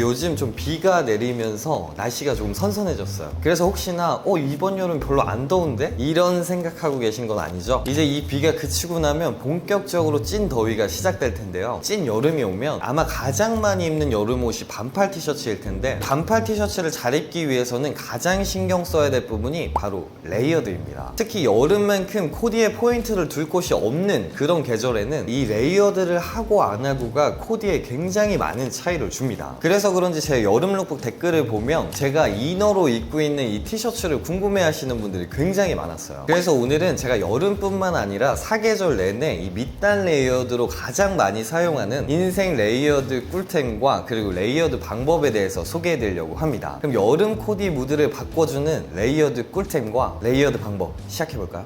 요즘 좀 비가 내리면서 날씨가 조금 선선해졌어요. 그래서 혹시나 이번 여름 별로 안 더운데? 이런 생각하고 계신 건 아니죠? 이제 이 비가 그치고 나면 본격적으로 찐 더위가 시작될 텐데요. 찐 여름이 오면 아마 가장 많이 입는 여름 옷이 반팔 티셔츠일 텐데, 반팔 티셔츠를 잘 입기 위해서는 가장 신경 써야 될 부분이 바로 레이어드입니다. 특히 여름만큼 코디에 포인트를 둘 곳이 없는 그런 계절에는 이 레이어드를 하고 안 하고가 코디에 굉장히 많은 차이를 줍니다. 그래서 그런지 제 여름 룩북 댓글을 보면 제가 이너로 입고 있는 이 티셔츠를 궁금해 하시는 분들이 굉장히 많았어요. 그래서 오늘은 제가 여름뿐만 아니라 사계절 내내 이 밑단 레이어드로 가장 많이 사용하는 인생 레이어드 꿀템과 그리고 레이어드 방법에 대해서 소개해 드리려고 합니다. 그럼 여름 코디 무드를 바꿔주는 레이어드 꿀템과 레이어드 방법 시작해 볼까요?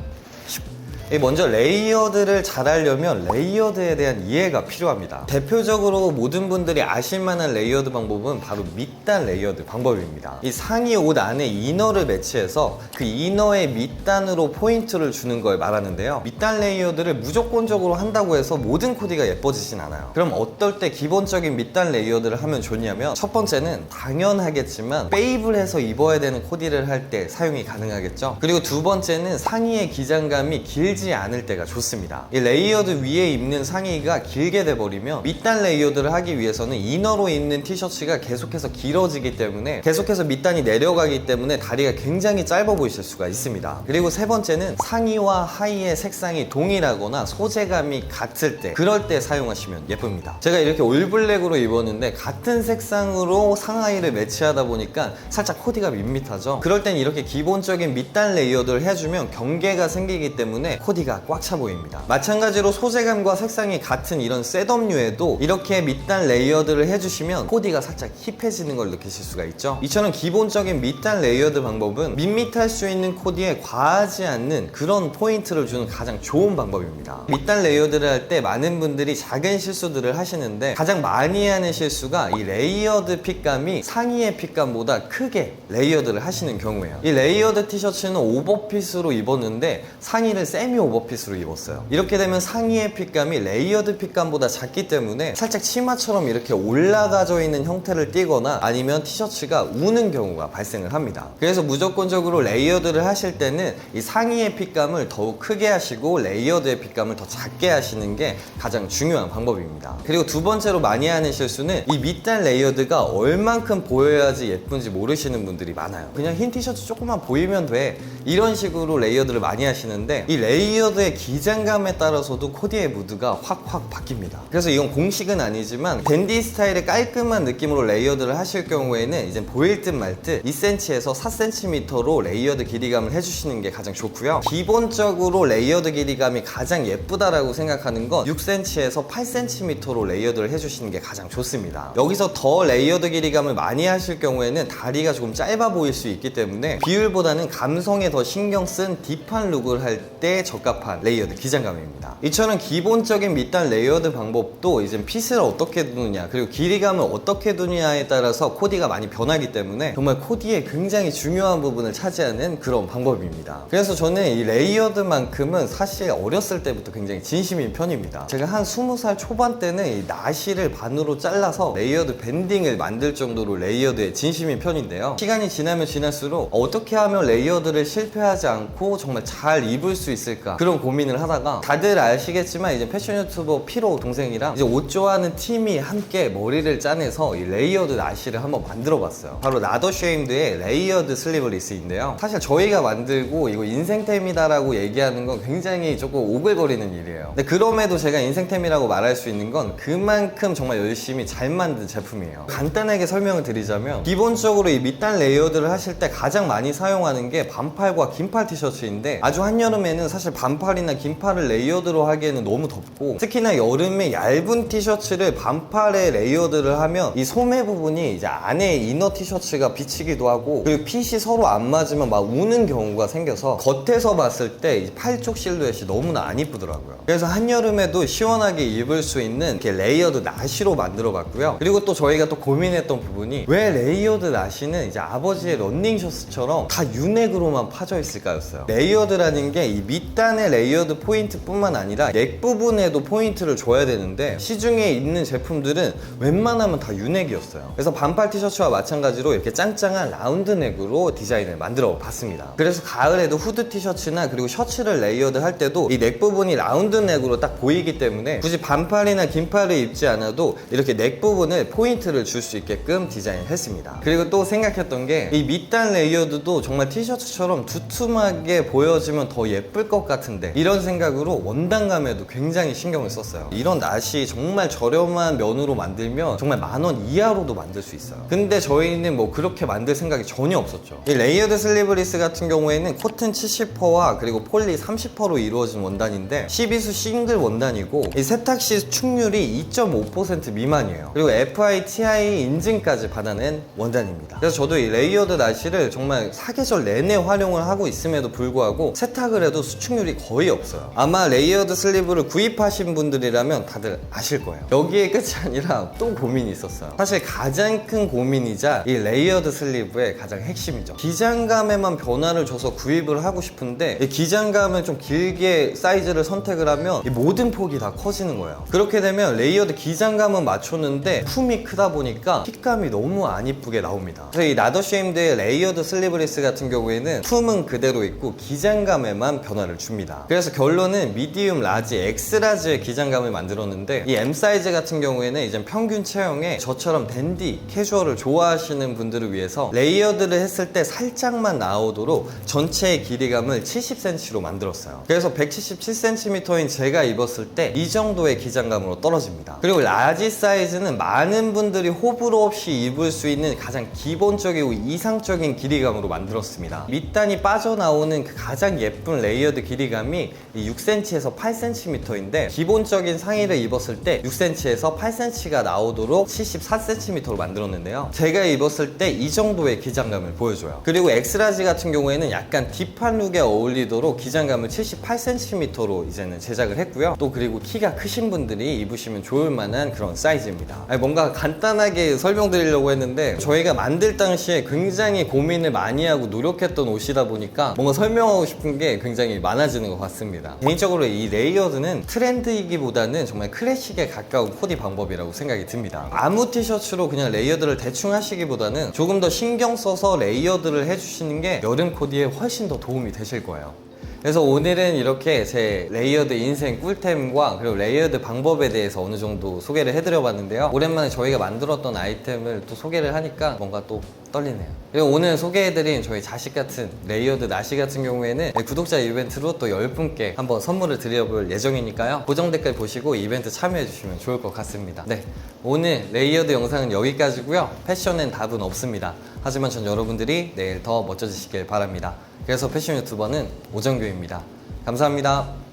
먼저 레이어드를 잘 하려면 레이어드에 대한 이해가 필요합니다. 대표적으로 모든 분들이 아실만한 레이어드 방법은 바로 밑단 레이어드 방법입니다. 이 상의 옷 안에 이너를 매치해서 그 이너의 밑단으로 포인트를 주는 걸 말하는데요. 밑단 레이어드를 무조건적으로 한다고 해서 모든 코디가 예뻐지진 않아요. 그럼 어떨 때 기본적인 밑단 레이어드를 하면 좋냐면, 첫 번째는 당연하겠지만 페이블 해서 입어야 되는 코디를 할 때 사용이 가능하겠죠. 그리고 두 번째는 상의의 기장감이 길지 않을 때가 좋습니다. 이 레이어드 위에 입는 상의가 길게 돼버리면 밑단 레이어드를 하기 위해서는 이너로 입는 티셔츠가 계속해서 길어지기 때문에 계속해서 밑단이 내려가기 때문에 다리가 굉장히 짧아 보이실 수가 있습니다. 그리고 세 번째는 상의와 하의의 색상이 동일하거나 소재감이 같을 때, 그럴 때 사용하시면 예쁩니다. 제가 이렇게 올블랙으로 입었는데 같은 색상으로 상하의를 매치하다 보니까 살짝 코디가 밋밋하죠. 그럴 땐 이렇게 기본적인 밑단 레이어드를 해주면 경계가 생기기 때문에 코디가 꽉 차 보입니다. 마찬가지로 소재감과 색상이 같은 이런 셋업류에도 이렇게 밑단 레이어드를 해주시면 코디가 살짝 힙해지는 걸 느끼실 수가 있죠. 이처럼 기본적인 밑단 레이어드 방법은 밋밋할 수 있는 코디에 과하지 않는 그런 포인트를 주는 가장 좋은 방법입니다. 밑단 레이어드를 할 때 많은 분들이 작은 실수들을 하시는데, 가장 많이 하는 실수가 이 레이어드 핏감이 상의의 핏감보다 크게 레이어드를 하시는 경우예요. 이 레이어드 티셔츠는 오버핏으로 입었는데 상의를 세미 오버핏으로 입었어요. 이렇게 되면 상의의 핏감이 레이어드 핏감보다 작기 때문에 살짝 치마처럼 이렇게 올라가져 있는 형태를 띠거나 아니면 티셔츠가 우는 경우가 발생을 합니다. 그래서 무조건적으로 레이어드를 하실 때는 이 상의의 핏감을 더욱 크게 하시고 레이어드의 핏감을 더 작게 하시는 게 가장 중요한 방법입니다. 그리고 두 번째로 많이 하는 실수는 이 밑단 레이어드가 얼만큼 보여야지 예쁜지 모르시는 분들이 많아요. 그냥 흰 티셔츠 조금만 보이면 돼, 이런 식으로 레이어드를 많이 하시는데, 이 레이어드의 기장감에 따라서도 코디의 무드가 확 바뀝니다. 그래서 이건 공식은 아니지만 댄디 스타일의 깔끔한 느낌으로 레이어드를 하실 경우에는 이제 보일 듯 말 듯 2cm에서 4cm로 레이어드 길이감을 해주시는 게 가장 좋고요. 기본적으로 레이어드 길이감이 가장 예쁘다라고 생각하는 건 6cm에서 8cm로 레이어드를 해주시는 게 가장 좋습니다. 여기서 더 레이어드 길이감을 많이 하실 경우에는 다리가 조금 짧아 보일 수 있기 때문에 비율보다는 감성에 더 신경 쓴 딥한 룩을 할 때 적합한 레이어드 기장감입니다. 이처럼 기본적인 밑단 레이어드 방법도 이제 핏을 어떻게 두느냐, 그리고 길이감을 어떻게 두느냐에 따라서 코디가 많이 변하기 때문에 정말 코디에 굉장히 중요한 부분을 차지하는 그런 방법입니다. 그래서 저는 이 레이어드만큼은 사실 어렸을 때부터 굉장히 진심인 편입니다. 제가 한 20살 초반 때는 이 나시를 반으로 잘라서 레이어드 밴딩을 만들 정도로 레이어드에 진심인 편인데요. 시간이 지나면 지날수록 어떻게 하면 레이어드를 실패하지 않고 정말 잘 입을 수 있을까, 그런 고민을 하다가, 다들 아시겠지만 이제 패션 유튜버 피로 동생이랑 이제 옷 좋아하는 팀이 함께 머리를 짜내서 이 레이어드 나시를 한번 만들어 봤어요. 바로 나더쉐임드의 레이어드 슬리브리스인데요. 사실 저희가 만들고 이거 인생템이다라고 얘기하는 건 굉장히 조금 오글거리는 일이에요. 근데 그럼에도 제가 인생템이라고 말할 수 있는 건 그만큼 정말 열심히 잘 만든 제품이에요. 간단하게 설명을 드리자면, 기본적으로 이 밑단 레이어드를 하실 때 가장 많이 사용하는 게 반팔과 긴팔 티셔츠인데, 아주 한여름에는 사실 반팔이나 긴팔을 레이어드로 하기에는 너무 덥고, 특히나 여름에 얇은 티셔츠를 반팔에 레이어드를 하면 이 소매 부분이 이제 안에 이너 티셔츠가 비치기도 하고, 그리고 핏이 서로 안 맞으면 막 우는 경우가 생겨서 겉에서 봤을 때 팔 쪽 실루엣이 너무나 안 이쁘더라고요. 그래서 한여름에도 시원하게 입을 수 있는 이렇게 레이어드 나시로 만들어 봤고요. 그리고 또 저희가 또 고민했던 부분이, 왜 레이어드 나시는 이제 아버지의 런닝 셔츠처럼 다 유넥으로만 파져 있을까였어요. 레이어드라는 게 이 밑단의 레이어드 포인트 뿐만 아니라 넥 부분에도 포인트를 줘야 되는데 시중에 있는 제품들은 웬만하면 다 유넥이었어요. 그래서 반팔 티셔츠와 마찬가지로 이렇게 짱짱한 라운드 넥으로 디자인을 만들어 봤습니다. 그래서 가을에도 후드 티셔츠나 그리고 셔츠를 레이어드 할 때도 이 넥 부분이 라운드 넥으로 딱 보이기 때문에 굳이 반팔이나 긴팔을 입지 않아도 이렇게 넥 부분을 포인트를 줄 수 있게끔 디자인을 했습니다. 그리고 또 생각했던 게 이 밑단 레이어드도 정말 티셔츠처럼 두툼하게 보여지면 더 예쁠 것 같은데 이런 생각으로 원단감에도 굉장히 신경을 썼어요. 이런 나시 정말 저렴한 면으로 만들면 정말 10,000원 이하로도 만들 수 있어요. 근데 저희는 뭐 그렇게 만들 생각이 전혀 없었죠. 이 레이어드 슬리브리스 같은 경우에는 코튼 70%와 그리고 폴리 30%로 이루어진 원단인데 12수 싱글 원단이고 이 세탁 시 축률이 2.5% 미만이에요. 그리고 FITI 인증까지 받아낸 원단입니다. 그래서 저도 이 레이어드 나시를 정말 사계절 내내 활용을 하고 있음에도 불구하고 세탁을 해도 수축률이 거의 없어요. 아마 레이어드 슬리브를 구입하신 분들이라면 다들 아실 거예요. 여기에 끝이 아니라 또 고민이 있었어요. 사실 가장 큰 고민이자 이 레이어드 슬리브의 가장 핵심이죠. 기장감에만 변화를 줘서 구입을 하고 싶은데 이 기장감을 좀 길게 사이즈를 선택을 하면 이 모든 폭이 다 커지는 거예요. 그렇게 되면 레이어드 기장감은 맞췄는데 품이 크다 보니까 핏감이 너무 안 이쁘게 나옵니다. 그래서 이 나더쉐임드의 레이어드 슬리브리스 같은 경우에는 품은 그대로 있고 기장감에만 변화를 줍니다. 그래서 결론은 미디움, 라지, 엑스라지의 기장감을 만들었는데 이 M 사이즈 같은 경우에는 이제 평균 체형에 저처럼 댄디, 캐주얼을 좋아하시는 분들을 위해서 레이어드를 했을 때 살짝만 나오도록 전체의 길이감을 70cm로 만들었어요. 그래서 177cm인 제가 입었을 때 이 정도의 기장감으로 떨어집니다. 그리고 라지 사이즈는 많은 분들이 호불호 없이 입을 수 있는 가장 기본적이고 이상적인 길이감으로 만들었습니다. 밑단이 빠져나오는 그 가장 예쁜 레이어드 길이감이 6cm에서 8cm인데 기본적인 상의를 입었을 때 6cm에서 8cm가 나오도록 74cm로 만들었는데요. 제가 입었을 때 이 정도의 기장감을 보여줘요. 그리고 엑스라지 같은 경우에는 약간 딥한 룩에 어울리도록 기장감을 78cm로 이제는 제작을 했고요. 또 그리고 키가 크신 분들이 입으시면 좋을 만한 그런 사이즈입니다. 뭔가 간단하게 설명드리려고 했는데 저희가 만들 당시에 굉장히 고민을 많이 하고 노력했던 옷이다 보니까 뭔가 설명하고 싶은 게 굉장히 많아지는 것 같습니다. 개인적으로 이 레이어드는 트렌드이기보다는 정말 클래식에 가까운 코디 방법이라고 생각이 듭니다. 아무 티셔츠로 그냥 레이어드를 대충 하시기보다는 조금 더 신경 써서 레이어드를 해주시는 게 여름 코디에 훨씬 더 도움이 되실 거예요. 그래서 오늘은 이렇게 제 레이어드 인생 꿀템과 그리고 레이어드 방법에 대해서 어느 정도 소개를 해드려 봤는데요. 오랜만에 저희가 만들었던 아이템을 또 소개를 하니까 뭔가 또 떨리네요. 그리고 오늘 소개해드린 저희 자식 같은 레이어드 나시 같은 경우에는 구독자 이벤트로 또 10분께 한번 선물을 드려볼 예정이니까요. 고정 댓글 보시고 이벤트 참여해주시면 좋을 것 같습니다. 네, 오늘 레이어드 영상은 여기까지고요. 패션엔 답은 없습니다. 하지만 전 여러분들이 내일 더 멋져지시길 바랍니다. 그래서 패션 유튜버는 오정규입니다. 감사합니다.